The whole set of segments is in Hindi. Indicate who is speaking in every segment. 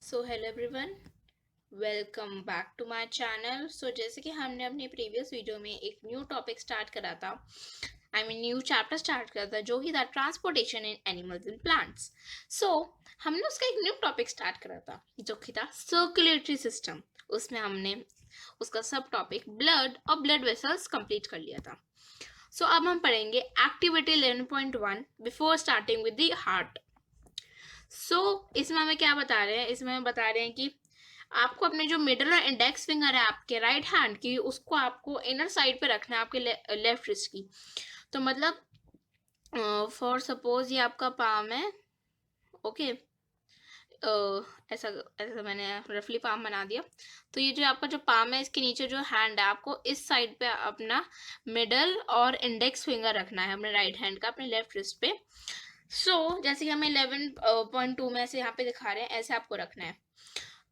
Speaker 1: So hello everyone, welcome back to my channel. So जैसे कि हमने अपनी प्रीवियस वीडियो में एक न्यू टॉपिक स्टार्ट करा था, न्यू चैप्टर स्टार्ट करा था, जो कि था transportation in animals and plants. So हमने उसका एक न्यू टॉपिक स्टार्ट करा था जो कि था सर्कुलेटरी सिस्टम। उसमें हमने उसका सब टॉपिक ब्लड और ब्लड वेसल्स कंप्लीट कर लिया था। सो अब हम पढ़ेंगे activity 11.1 before starting with the heart. इसमें हमें क्या बता रहे हैं? इसमें हमें बता रहे हैं कि आपको अपने जो मिडल और इंडेक्स फिंगर है आपके राइट हैंड की, उसको आपको इनर साइड पे रखना है, आपके लेफ्ट रिस्ट की। तो मतलब फॉर सपोज ये आपका पाम है, ओके। ऐसा ऐसा मैंने रफली पाम बना दिया। तो ये जो आपका जो पाम है, इसके नीचे जो हैंड है, आपको इस साइड पे अपना मिडल और इंडेक्स फिंगर रखना है अपने राइट हैंड का, अपने लेफ्ट रिस्ट पे। जैसे कि हमें 11.2 में ऐसे यहाँ पे दिखा रहे हैं, ऐसे आपको रखना है।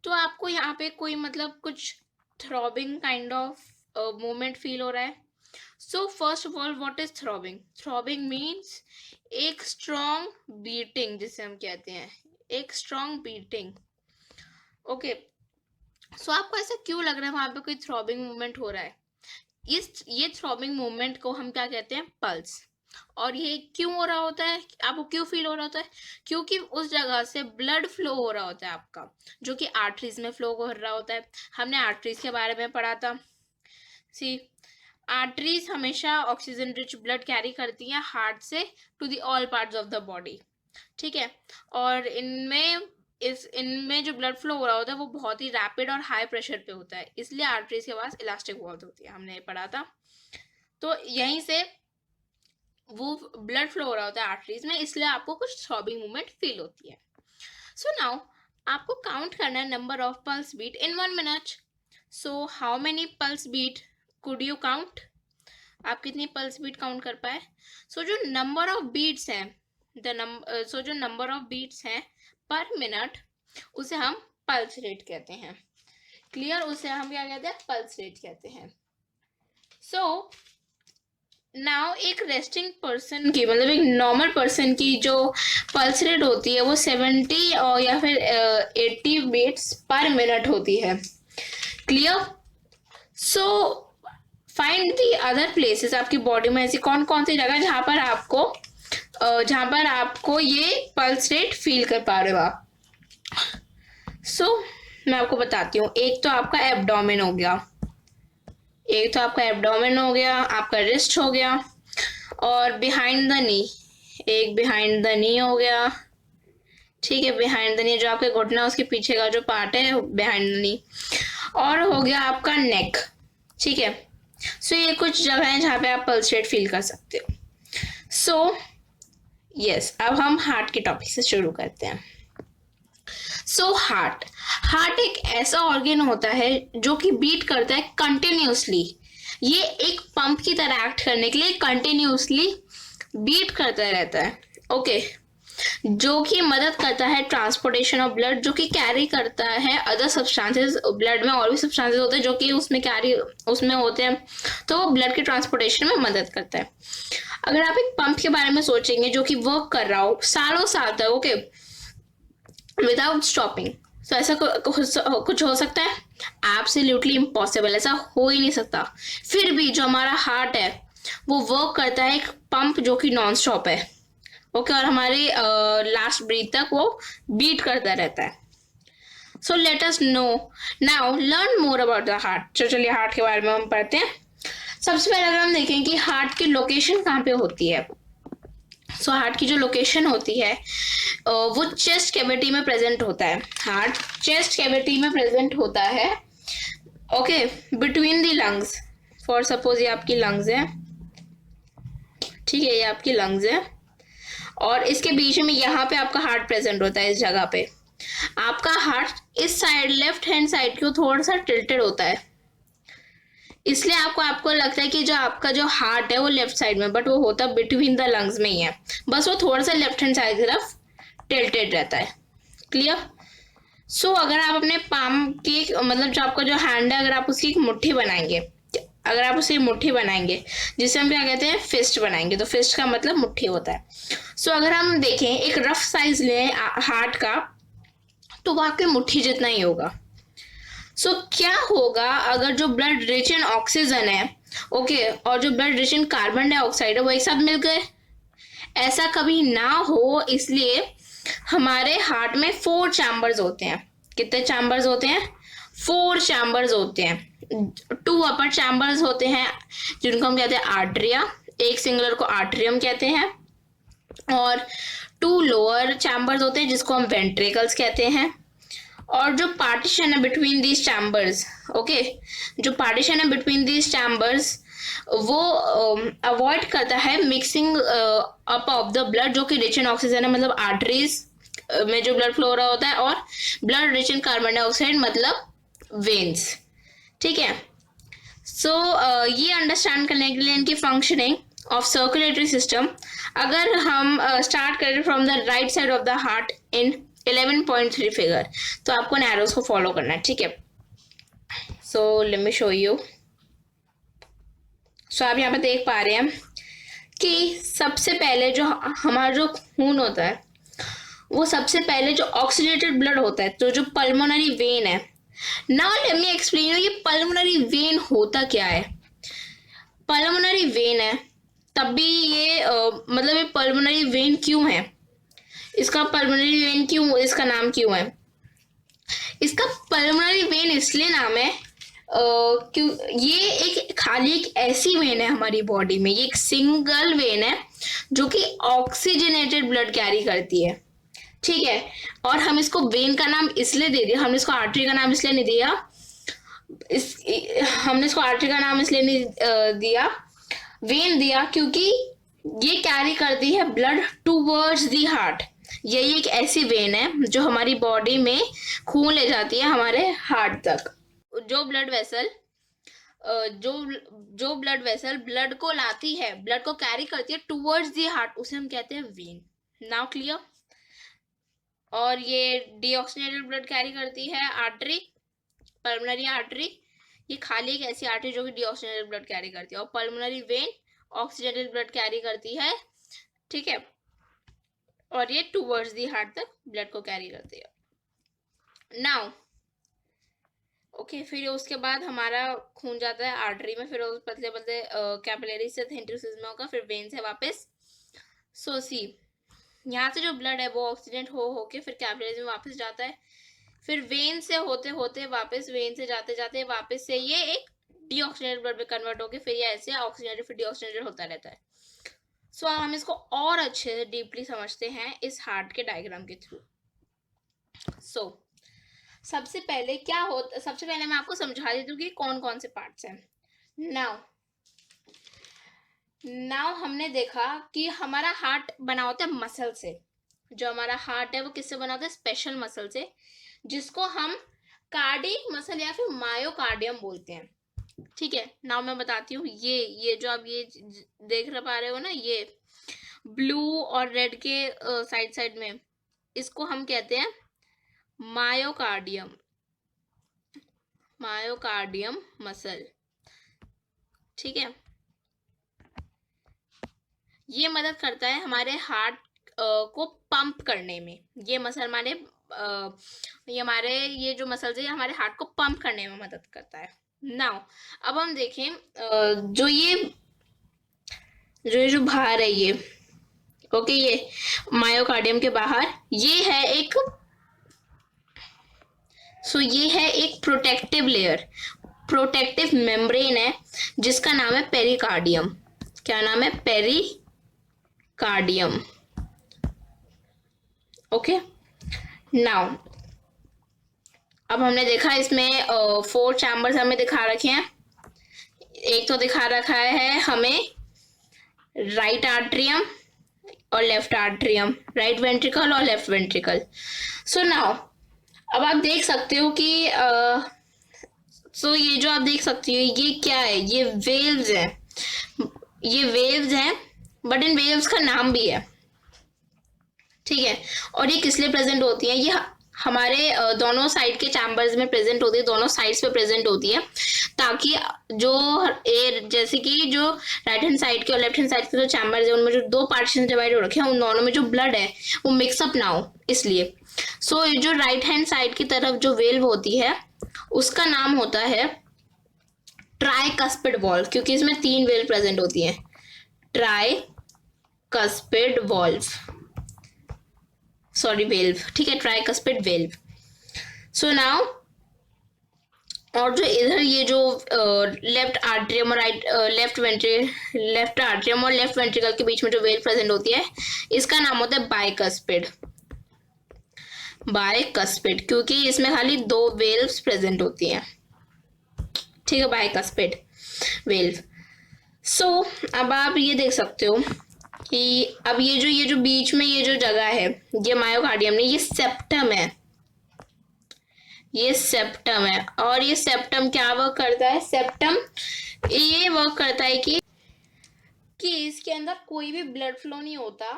Speaker 1: तो आपको यहाँ पे कोई मतलब कुछ throbbing kind of movement feel हो रहा है? So first of all, what is throbbing? Throbbing means एक स्ट्रॉन्ग बीटिंग, जिसे हम कहते हैं एक स्ट्रॉन्ग बीटिंग, ओके। सो आपको ऐसा क्यों लग रहा है वहां पे कोई थ्रॉबिंग मूवमेंट हो रहा है? ये थ्रॉबिंग मूवमेंट को हम क्या कहते हैं? पल्स। और ये क्यों हो रहा होता है? आपको क्यों फील हो रहा होता है? क्योंकि उस जगह से ब्लड फ्लो हो रहा होता है आपका, जो कि आर्टरीज में फ्लो हो रहा होता है। हमने आर्टरीज के बारे में पढ़ा था। सी, आर्टरीज हमेशा ऑक्सीजन रिच ब्लड कैरी करती हैं हार्ट से to the all parts of the body, ठीक है। और इनमें जो ब्लड फ्लो हो रहा होता है वो बहुत ही रैपिड और हाई प्रेशर पे होता है, इसलिए आर्टरीज के पास इलास्टिक वॉल्स होती है, हमने पढ़ा था। तो यहीं से वो ब्लड फ्लो हो रहा होता है आर्टरीज में, इसलिए आपको कुछ थ्रॉबिंग मूवमेंट फील होती है। सो नाउ आपको काउंट करना है number of pulse beat in 1 minute. So how many pulse beat could you count? आप कितनी पल्स बीट काउंट कर पाए? जो नंबर ऑफ बीट्स हैं, जो नंबर ऑफ बीट्स हैं पर मिनट, उसे हम पल्स रेट कहते हैं। क्लियर? उसे हम क्या कहते हैं? पल्स रेट कहते हैं। नाउ एक रेस्टिंग पर्सन की, मतलब एक नॉर्मल पर्सन की जो पल्स रेट होती है वो 70 और या फिर 80 बीट्स पर मिनट होती है। Clear? So find the other places आपकी बॉडी में, ऐसी कौन कौन सी जगह जहाँ पर आपको ये पल्स रेट फील कर पा रहे हो आप। मैं आपको बताती हूँ। एक तो आपका एब्डोमेन हो गया, आपका रिस्ट हो गया, और बिहाइंड द नी, एक बिहाइंड द नी हो गया, ठीक है। बिहाइंड द नी जो आपके घुटना, उसके पीछे का जो पार्ट है, बिहाइंड द नी। और हो गया आपका नेक, ठीक है। ये कुछ जगह है जहाँ पे आप पल्स रेट फील कर सकते हो। यस, अब हम हार्ट के टॉपिक से शुरू करते हैं। हार्ट एक ऐसा ऑर्गन होता है जो कि बीट करता है कंटिन्यूसली। ये एक पंप की तरह एक्ट करने के लिए कंटिन्यूसली बीट करता रहता है, ओके। जो कि मदद करता है ट्रांसपोर्टेशन ऑफ ब्लड, जो कि कैरी करता है अदर सब्सटेंसेस। ब्लड में और भी सब्सटेंसेस होते हैं जो कि उसमें होते हैं, तो वो ब्लड के ट्रांसपोर्टेशन में मदद करता है। अगर आप एक पंप के बारे में सोचेंगे जो कि वर्क कर रहा हो सालों साल तक, ओके, विदाउट स्टॉपिंग, तो ऐसा कुछ हो सकता है? एब्सोल्युटली इम्पॉसिबल, ऐसा हो ही नहीं सकता। फिर भी जो हमारा हार्ट है वो वर्क करता है एक पंप जो कि नॉन स्टॉप है, ओके। और हमारे लास्ट ब्रीथ तक वो बीट करता रहता है। Let us know now learn more about the heart. चलिए हार्ट के बारे में हम पढ़ते हैं। सबसे पहले अगर हम देखें कि हार्ट की लोकेशन कहाँ पे होती है, हार्ट की जो लोकेशन होती है वो चेस्ट कैविटी में प्रेजेंट होता है। हार्ट चेस्ट कैविटी में प्रेजेंट होता है, okay, between the lungs. For suppose ये आपकी लंग्स है, ठीक है, ये आपकी लंग्स है, और इसके बीच में यहाँ पे आपका हार्ट प्रेजेंट होता है। इस जगह पे आपका हार्ट इस साइड, लेफ्ट हैंड साइड की थोड़ा सा टिल्टेड होता है, इसलिए आपको लगता है कि जो आपका जो हार्ट है वो लेफ्ट साइड में, बट वो होता बिटवीन द लंग्स में ही है। बस वो थोड़ा सा लेफ्ट हैंड साइड की तरफ टिल्टेड रहता है। क्लियर? अगर आप अपने पाम की, मतलब जो आपका जो हैंड है, अगर आप उसकी एक मुट्ठी बनाएंगे, जिसे हम क्या कहते हैं? फिस्ट बनाएंगे। तो फिस्ट का मतलब मुट्ठी होता है। अगर हम देखें, एक रफ साइज लें हार्ट का, तो वो आपके मुट्ठी जितना ही होगा। सो क्या होगा अगर जो ब्लड रिच इन ऑक्सीजन है, ओके, और जो blood rich in carbon dioxide है वो एक साथ मिल गए? ऐसा कभी ना हो, इसलिए हमारे हार्ट में 4 चैम्बर्स होते हैं। कितने चैम्बर्स होते हैं? 4 चैम्बर्स होते हैं। 2 अपर चैम्बर्स होते हैं जिनको हम कहते हैं आर्टरिया, एक सिंगुलर को आर्टरियम कहते हैं, और 2 लोअर चैम्बर्स होते हैं जिसको हम वेंट्रिकल्स कहते हैं। और जो पार्टीशन है बिटवीन दीज चैम्बर्स, ओके, जो पार्टीशन है बिटवीन दीज चैम्बर्स वो अवॉइड करता है mixing up of the blood जो कि रिच इन ऑक्सीजन है, मतलब आर्टरीज में जो ब्लड फ्लो हो रहा होता है, और blood rich in carbon dioxide मतलब वेन्स। ठीक है। सो ये अंडरस्टैंड करने के लिए इनकी फंक्शनिंग ऑफ सर्कुलेटरी सिस्टम, अगर हम स्टार्ट करें from the right side of the heart in 11.3 figure, तो आपको एरोस को फॉलो करना है। ठीक है। So let me show you. So आप यहाँ पे देख पा रहे हैं कि सबसे पहले जो हमारा जो खून होता है वो सबसे पहले जो ऑक्सीडेटेड ब्लड होता है, तो जो पल्मोनरी वेन है। Now let me explain you ये पल्मोनरी वेन होता क्या है। पल्मोनरी वेन है तब भी ये मतलब ये पल्मोनरी वेन क्यों है, इसका पल्मोनरी वेन क्यों, इसका नाम क्यों है? इसका पल्मोनरी वेन इसलिए नाम है क्यों, ये एक खाली एक ऐसी वेन है हमारी बॉडी में, ये एक सिंगल वेन है जो कि ऑक्सीजनेटेड ब्लड कैरी करती है। ठीक है। और हम इसको वेन का नाम इसलिए दे दिया, हमने इसको आर्टरी का नाम इसलिए नहीं दिया, हमने इसको आर्टरी का नाम इसलिए नहीं दिया, वेन दिया, क्योंकि ये कैरी करती है ब्लड टूवर्ड्स दी हार्ट। यही एक ऐसी वेन है जो हमारी बॉडी में खून ले जाती है हमारे हार्ट तक। जो ब्लड वेसल जो ब्लड वेसल ब्लड को लाती है, ब्लड को कैरी करती है टूवर्ड्स दी हार्ट, उसे हम कहते हैं वेन। Now clear? और ये डीऑक्सीजनेटेड ब्लड कैरी करती है आर्टरी, पल्मोनरी आर्टरी। ये खाली एक ऐसी आर्टरी जो कि डीऑक्सीजनेटेड ब्लड कैरी करती है, और pulmonary vein oxygenated blood carry करती है। ठीक है। और ये टूवर्ड्स दी हार्ट तक ब्लड को कैरी करती है। नाउ ओके, फिर उसके बाद हमारा खून जाता है आर्टरी में, फिर उस पतले पतले कैपिलरी से इंटरसिस में होगा, फिर वेन से वापस। सो सी यहाँ से जो ब्लड है वो ऑक्सीडेंट हो के फिर कैपिलरीज में वापस जाता है, फिर वेन से होते होते वापस, वेन से जाते जाते वापस से ये एक डीऑक्सीजनेटेड ब्लड में कन्वर्ट होके फिर ये ऐसे ऑक्सीजनेटेड फिर डीऑक्सीजनेटेड होता रहता है। सो हम इसको और अच्छे से डीपली समझते हैं इस हार्ट के डायग्राम के थ्रू। सो सबसे पहले क्या होता, सबसे पहले मैं आपको समझा देती हूँ कि कौन कौन से पार्ट्स हैं। नाउ हमने देखा कि हमारा हार्ट बना होता है मसल से। जो हमारा हार्ट है वो किससे बना होता है? स्पेशल मसल से, जिसको हम कार्डियक मसल या फिर मायोकार्डियम बोलते हैं। ठीक है। नाउ मैं बताती हूँ, ये जो आप ये देख पा रहे हो ना, ये ब्लू और रेड के साइड साइड में, इसको हम कहते हैं मायोकार्डियम, मायोकार्डियम मसल। ठीक है। ये मदद करता है हमारे हार्ट को पंप करने में। ये मसल हमारे ये जो मसल है हमारे हार्ट को पंप करने में मदद करता है। नाउ अब हम देखें जो बाहर है ये, ओके, ये मायोकार्डियम के बाहर ये है एक, ये है एक प्रोटेक्टिव लेयर, प्रोटेक्टिव मेम्ब्रेन है जिसका नाम है पेरिकार्डियम। क्या नाम है? पेरिकार्डियम। ओके। नाउ अब हमने देखा इसमें 4 चैम्बर्स हमें दिखा रखे हैं। एक तो दिखा रखा है हमें राइट आर्ट्रियम और लेफ्ट आर्ट्रियम, राइट वेंट्रिकल और लेफ्ट वेंट्रिकल। सो नाउ अब आप देख सकते हो कि ये जो आप देख सकते हो ये क्या है? ये वेव्स हैं, ये वेव्स हैं, बट इन वेव्स का नाम भी है। ठीक है। और ये किस लिए प्रेजेंट होती है? ये हमारे दोनों साइड के चैम्बर्स में प्रेजेंट होती है, दोनों साइड्स पे प्रेजेंट होती है, ताकि जो एयर, जैसे कि जो राइट हैंड साइड के और लेफ्ट हैंड साइड के जो चैम्बर्स है उनमें जो दो पार्टीशन डिवाइड हो रखे हैं, उन दोनों में जो ब्लड है वो मिक्सअप ना हो, इसलिए। सो जो राइट हैंड साइड की तरफ जो वेल्व होती है उसका नाम होता है ट्राइकस्पिड वॉल्व, क्योंकि इसमें 3 वेल्व प्रेजेंट होती हैं। ट्राइकस्पिड वॉल्व, सॉरी वेल्व, ठीक है, ट्राइकस्पिड वेल्व। सो नाउ, और जो इधर ये जो लेफ्ट आर्ट्रियम और राइट लेफ्ट आर्ट्रियम और लेफ्ट वेंट्रिकल के बीच में जो वेल्व प्रेजेंट होती है, इसका नाम होता है बाइकस्पिड। बाइकस्पिड, क्योंकि इसमें खाली 2 वेल्व्स प्रेजेंट होती हैं, ठीक है, बाइकस्पिड वेल्व। सो अब आप ये देख सकते हो कि अब ये जो बीच में ये जो जगह है, ये मायोकार्डियम नहीं, ये सेप्टम है, ये सेप्टम है। और ये सेप्टम क्या वर्क करता है? सेप्टम ये वर्क करता है कि इसके अंदर कोई भी ब्लड फ्लो नहीं होता,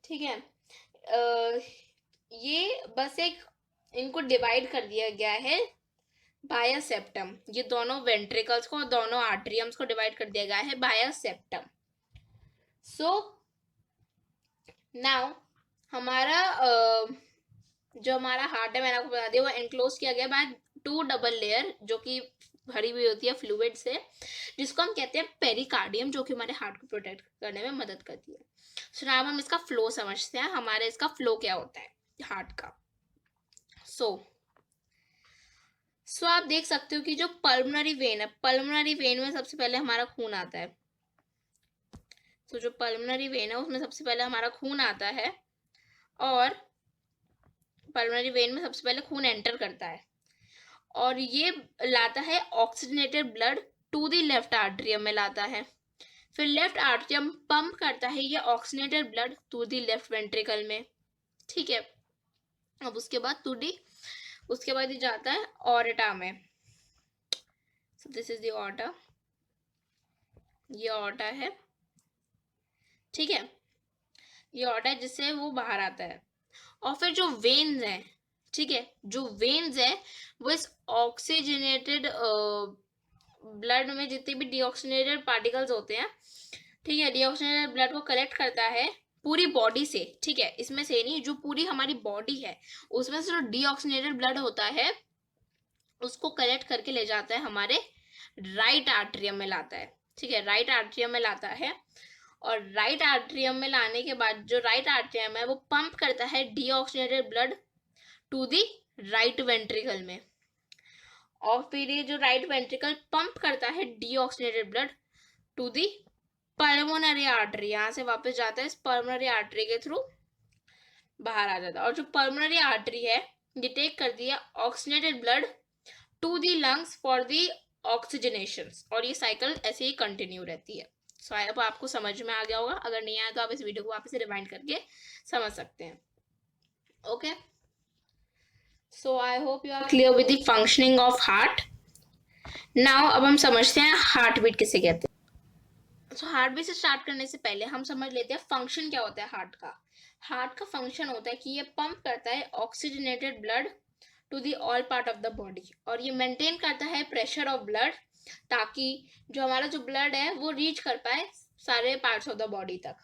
Speaker 1: ठीक है। ये बस एक, इनको डिवाइड कर दिया गया है बाया सेप्टम, ये दोनों वेंट्रिकल्स को और दोनों आर्टरियम्स को डिवाइड कर दिया गया है बाया सेप्टम। सो नाउ हमारा जो हमारा हार्ट है, मैंने आपको बता दिया, वो एनक्लोज किया गया बाय 2 डबल लेयर, जो कि भरी हुई होती है फ्लूइड से, जिसको हम कहते हैं पेरिकार्डियम, जो कि हमारे हार्ट को प्रोटेक्ट करने में मदद करती है। सो नाउ हम इसका फ्लो समझते हैं, हमारे इसका फ्लो क्या होता है हार्ट का। सो आप देख सकते हो कि जो पल्मोनरी वेन है, पल्मोनरी वेन में सबसे पहले हमारा खून आता है। तो जो पल्मोनरी वेन है उसमें सबसे पहले हमारा खून आता है, और पल्मोनरी वेन में सबसे पहले खून एंटर करता है, और ये लाता है oxygenated blood to the left atrium में लाता है। फिर लेफ्ट आर्टरियम पंप करता है ये oxygenated blood to the left ventricle में, ठीक है। अब उसके बाद ये जाता है ऑर्टा में। So this is the aorta, ये ऑर्टा है, ठीक है, ये ऑर्टा है जिससे वो बाहर आता है। और फिर जो वेन्स हैं, ठीक है, जो वेन्स है वो इस ऑक्सीजनेटेड ब्लड में जितने भी डीऑक्सीजनेटेड पार्टिकल्स होते हैं, ठीक है, डीऑक्सीजनेटेड ब्लड को कलेक्ट करता है पूरी बॉडी से, ठीक है, इसमें से नहीं, जो पूरी हमारी बॉडी है उसमें से जो डीऑक्सीजनेटेड ब्लड होता है उसको कलेक्ट करके ले जाता है हमारे राइट आर्टरियम में लाता है, ठीक है, राइट आर्टरियम में लाता है। और राइट आर्टरियम में लाने के बाद जो राइट आर्टरियम है वो पंप करता है deoxygenated blood to the right ventricle में, और फिर ये जो राइट वेंट्रिकल पंप करता है deoxygenated blood to the pulmonary artery, यहाँ से वापस जाता है इस पल्मोनरी आर्टरी के थ्रू बाहर आ जाता है। और जो पल्मोनरी आर्टरी है ये टेक करती है oxygenated blood to the lungs for the oxygenation, और ये साइकिल ऐसे ही कंटिन्यू रहती है। सो आई होप आपको समझ में आ गया होगा, अगर नहीं आया तो आप इस वीडियो को वापस से रिवाइंड करके समझ सकते हैं। Okay, so I hope you are clear with the functioning of heart. Now अब हम समझते हैं हार्ट बीट किसे कहते हैं। सो हार्ट बीट से स्टार्ट करने से पहले हम समझ लेते हैं फंक्शन क्या होता है हार्ट का। हार्ट का फंक्शन होता है कि ये पंप करता है oxygenated blood to the all part of the body, और ये मेंटेन करता है प्रेशर ऑफ ब्लड, ताकि जो हमारा जो ब्लड है वो रीच कर पाए सारे पार्ट्स ऑफ द बॉडी तक।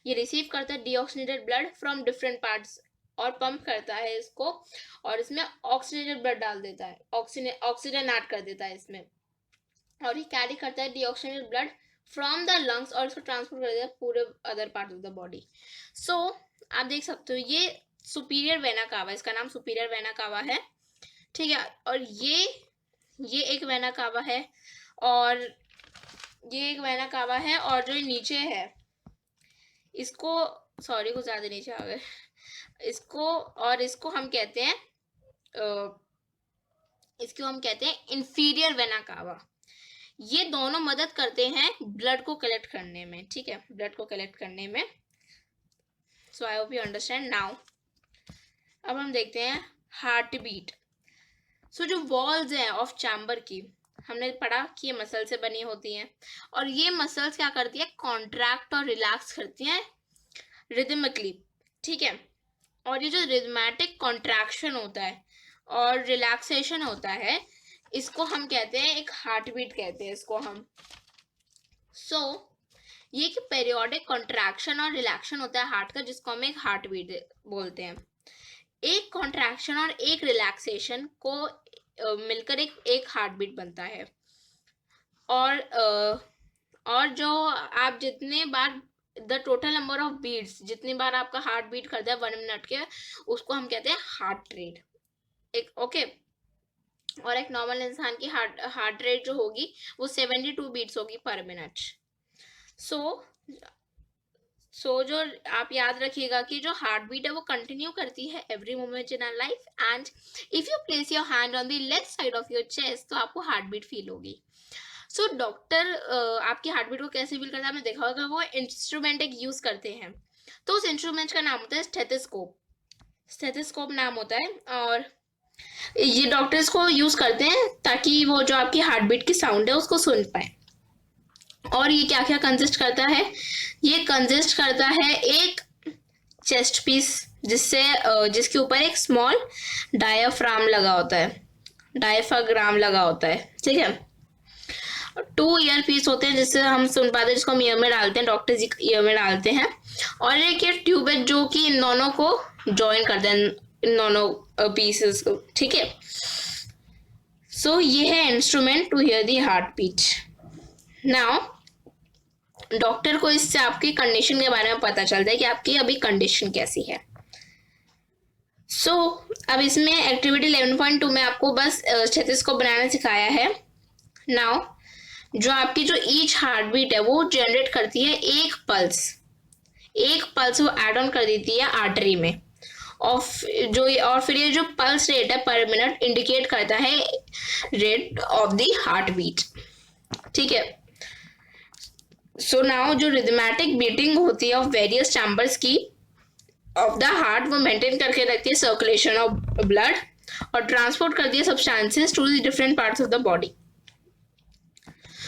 Speaker 1: ये रिसीव करता है deoxygenated blood from different parts और पंप करता है इसको, और इसमें ऑक्सीजनेटेड ब्लड डाल देता है, ऑक्सीजन ऐड कर देता है इसमें, और ये कैरी करता है deoxygenated blood from the lungs और इसको ट्रांसफर कर देता है पूरे other part of the body. So आप देख सकते हो ये सुपीरियर वेना कावा, इसका नाम सुपीरियर वेना कावा है, ठीक है। और ये एक वेना कावा है, और ये एक वेना कावा है, और जो नीचे है इसको, सॉरी कुछ ज्यादा नीचे आ गए, इसको हम कहते हैं इंफीरियर वेना कावा। ये दोनों मदद करते हैं ब्लड को कलेक्ट करने में, ठीक है, ब्लड को कलेक्ट करने में। So I hope you understand now. अब हम देखते हैं हार्ट बीट। सो जो वॉल्स हैं ऑफ चैम्बर की, हमने पढ़ा कि ये मसल से बनी होती हैं, और ये मसल्स क्या करती है, कॉन्ट्रैक्ट और रिलैक्स करती हैं रिदमिकली, ठीक है। और ये जो रिदमेटिक कॉन्ट्रैक्शन होता है और रिलैक्सेशन होता है, इसको हम कहते हैं, एक हार्ट बीट कहते हैं इसको हम। ये कि पेरियोडिक कॉन्ट्रैक्शन और रिलैक्शन होता है हार्ट का, जिसको हम एक हार्ट बीट बोलते हैं। एक कॉन्ट्रैक्शन और एक रिलैक्सेशन को मिलकर एक हार्ट बीट बनता है। और जो आप जितने बार the total number of beats, जितनी बार आपका हार्ट बीट करता है 1 मिनट के, उसको हम कहते हैं हार्ट रेट। एक ओके और एक नॉर्मल इंसान की हार्ट रेट जो होगी वो 72 बीट्स होगी पर मिनट। सो जो आप याद रखिएगा कि जो हार्ट बीट है वो कंटिन्यू करती है every moment in our life, and if you place your hand on the left side of your chest तो आपको हार्ट बीट फील होगी। सो डॉक्टर आपकी हार्ट बीट को कैसे फील करता है आपने देखा होगा, वो इंस्ट्रूमेंट एक यूज करते हैं। तो उस इंस्ट्रूमेंट का नाम होता है स्टेथोस्कोप। स्टेथोस्कोप नाम होता है, और ये डॉक्टर्स को यूज करते हैं ताकि वो जो आपकी हार्ट बीट की साउंड है उसको सुन पाए। और ये क्या क्या कंसिस्ट करता है, ये कंसिस्ट करता है एक चेस्ट पीस जिसके ऊपर एक स्मॉल डायाफ्राम लगा होता है, डायफ्राग्राम लगा होता है, ठीक है। 2 ईयर पीस होते हैं जिससे हम सुन पाते हैं, जिसको हम ईयर में डालते हैं, डॉक्टर्स ईयर में डालते हैं। और एक ये ट्यूब है जो कि इन दोनों को ज्वाइन करते हैं, इन दोनों पीसेस को, ठीक है। सो ये है instrument to hear the heart beat. Now doctor को इससे आपकी कंडीशन के बारे में पता चलता है कि आपकी अभी कंडीशन कैसी है। अब इसमें एक्टिविटी 11.2 में आपको बस स्टेथोस्कोप बनाना सिखाया है। नाउ जो आपकी जो ईच हार्ट बीट है वो जनरेट करती है एक पल्स वो ऐड ऑन कर देती है आर्टरी में, और फिर ये जो पल्स रेट है पर मिनट इंडिकेट करता है rate of the heart beat, ठीक है। सो नाउ जो रिदमेटिक बीटिंग होती है ऑफ वेरियस चैम्बर्स की ऑफ द हार्ट वो मेंटेन करके रखती है सर्कुलेशन ऑफ ब्लड और ट्रांसपोर्ट करती है substances to the different parts of the body.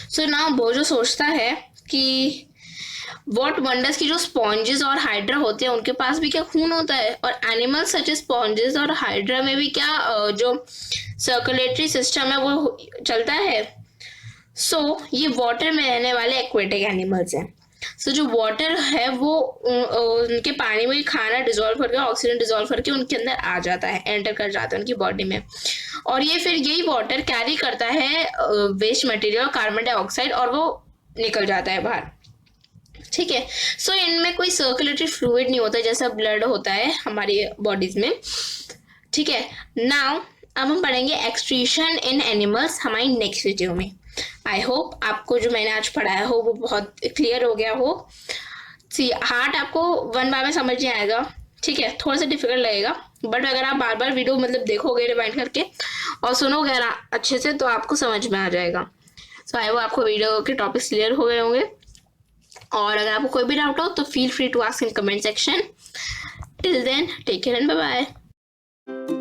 Speaker 1: So now वो जो सोचता है कि व्हाट वंडर्स की जो स्पॉन्जेस और हाइड्रा होते हैं उनके पास भी क्या खून होता है, और एनिमल्स सच स्पॉन्जेस और हाइड्रा में भी क्या जो सर्कुलेटरी सिस्टम है वो चलता है। ये वाटर में रहने वाले एक्वेटिक एनिमल्स हैं। जो वाटर है वो उनके पानी में खाना डिजोल्व करके, ऑक्सीजन डिजोल्व करके उनके अंदर आ जाता है, एंटर कर जाता है उनकी बॉडी में, और ये फिर यही वाटर कैरी करता है वेस्ट मटेरियल, कार्बन डाइऑक्साइड, और वो निकल जाता है बाहर, ठीक है। इनमें कोई सर्कुलेटरी फ्लूइड नहीं होता जैसा ब्लड होता है हमारी बॉडीज में, ठीक है। नाउ अब हम पढ़ेंगे एक्सक्रीशन इन एनिमल्स हमारी नेक्स्ट वीडियो में। आई होप आपको जो मैंने आज पढ़ाया हो वो बहुत क्लियर हो गया हो। हार्ट आपको 1 बार में समझ नहीं आएगा, ठीक है, थोड़ा सा डिफिकल्ट लगेगा, बट अगर आप बार बार वीडियो देखोगे रिवाइंड करके और सुनोगे अच्छे से तो आपको समझ में आ जाएगा। आई होप आपको वीडियो के टॉपिक्स क्लियर हो गए होंगे, और अगर आपको कोई भी डाउट हो तो feel free to ask in comment section. Till then take care and bye bye.